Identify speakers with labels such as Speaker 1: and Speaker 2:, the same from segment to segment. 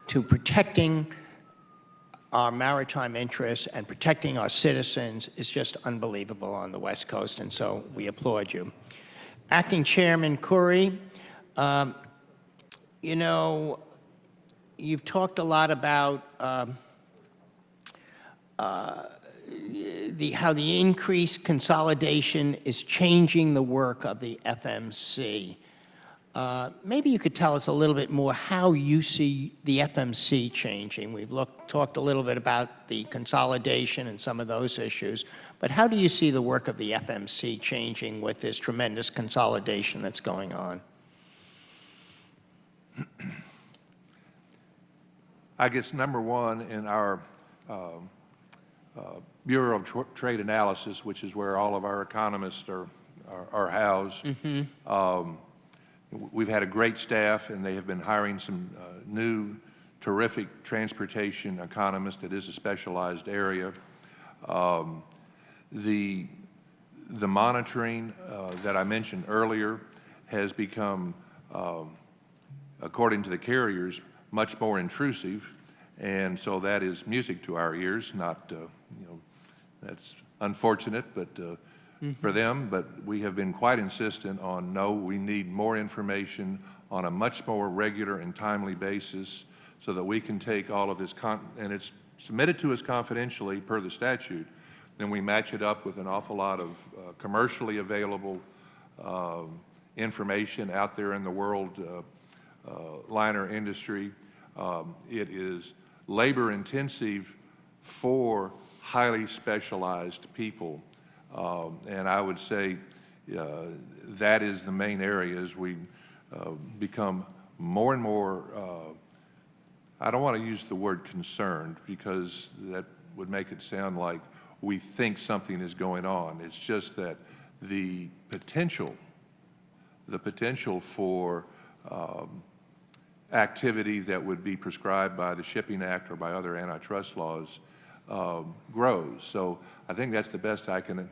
Speaker 1: to protecting our maritime interests and protecting our citizens is just unbelievable on the West Coast, and so we applaud you. Acting Chairman Curry, you know, you've talked a lot about how the increased consolidation is changing the work of the FMC. Maybe you could tell us a little bit more how you see the FMC changing. We've talked a little bit about the consolidation and some of those issues, but how do you see the work of the FMC changing with this tremendous consolidation that's going on?
Speaker 2: I guess number one, in our Bureau of Trade Analysis, which is where all of our economists are housed, we've had a great staff, and they have been hiring some new, terrific transportation economists. It is a specialized area. The monitoring that I mentioned earlier has become, according to the carriers, much more intrusive, and so that is music to our ears. Not, that's unfortunate, but for them, but we have been quite insistent on, no, we need more information on a much more regular and timely basis so that we can take all of this, and it's submitted to us confidentially per the statute, then we match it up with an awful lot of commercially available information out there in the world liner industry. It is labor intensive for highly specialized people. And I would say that is the main area as we become more and more, I don't want to use the word concerned because that would make it sound like we think something is going on. It's just that the potential for activity that would be prescribed by the Shipping Act or by other antitrust laws grows. So I think that's the best I can,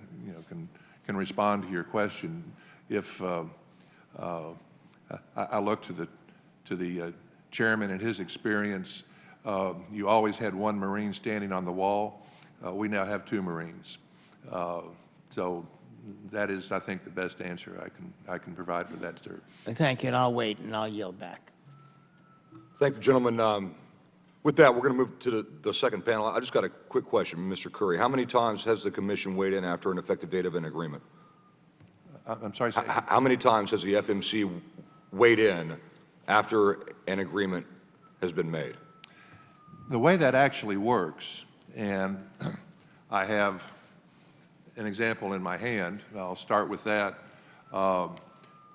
Speaker 2: can respond to your question. If I look to the chairman and his experience, you always had one Marine standing on the wall. We now have two Marines. So that is, I think, the best answer I can provide for that, sir.
Speaker 1: Thank you, and I'll wait, and I'll yield back.
Speaker 3: Thank you, gentlemen. With that, we're going to move to the second panel. I just got a quick question, Mr. Curry. How many times has the commission weighed in after an effective date of an agreement?
Speaker 2: I'm sorry, sir.
Speaker 3: How many times has the FMC weighed in after an agreement has been made?
Speaker 2: The way that actually works, and I have an example in my hand, I'll start with that.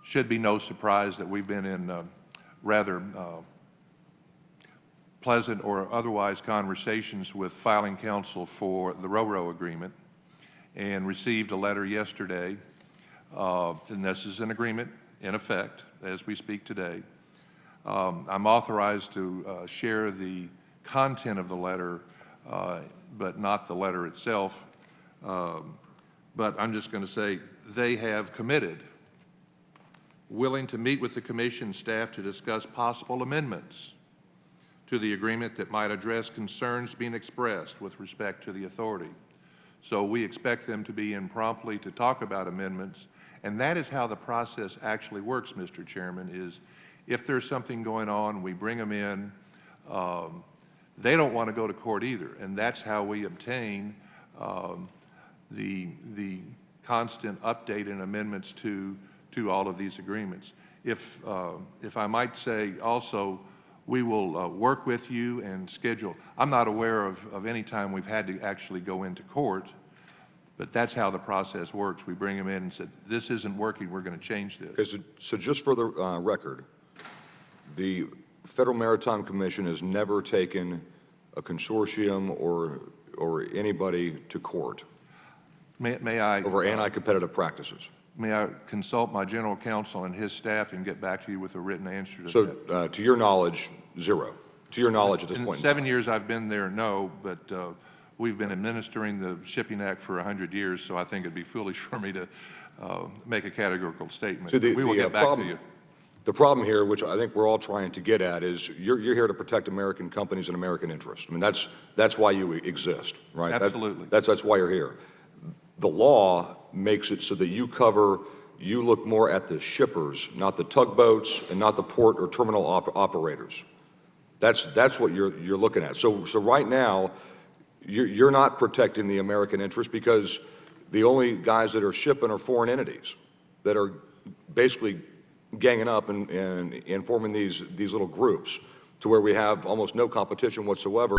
Speaker 2: Should be no surprise that we've been in rather pleasant or otherwise conversations with filing counsel for the RoRo agreement and received a letter yesterday, and this is an agreement in effect as we speak today. I'm authorized to share the content of the letter, but not the letter itself. But I'm just going to say they have committed, willing to meet with the commission staff to discuss possible amendments to the agreement that might address concerns being expressed with respect to the authority. So we expect them to be in promptly to talk about amendments, and that is how the process actually works, Mr. Chairman, is if there's something going on, we bring them in. They don't want to go to court either, and that's how we obtain the constant update and amendments to all of these agreements. If I might say also, we will work with you and schedule. I'm not aware of any time we've had to actually go into court, but that's how the process works. We bring them in and said, this isn't working, we're going to change this.
Speaker 3: Okay, so just for the record, the Federal Maritime Commission has never taken a consortium or anybody to court
Speaker 2: May I
Speaker 3: over anti-competitive practices.
Speaker 2: May I consult my general counsel and his staff and get back to you with a written answer to
Speaker 3: so,
Speaker 2: that?
Speaker 3: So, to your knowledge, zero. To your knowledge at this point.
Speaker 2: In 7 years I've been there, no, but we've been administering the Shipping Act for 100 years, so I think it'd be foolish for me to make a categorical statement.
Speaker 3: So
Speaker 2: we will get back to you.
Speaker 3: The problem here, which I think we're all trying to get at, is you're here to protect American companies and American interests. I mean, that's why you exist, right?
Speaker 2: Absolutely.
Speaker 3: That's why you're here. The law makes it so that you look more at the shippers, not the tugboats and not the port or terminal operators. That's what you're looking at. So right now, you're not protecting the American interest because the only guys that are shipping are foreign entities that are basically ganging up and forming these little groups to where we have almost no competition whatsoever.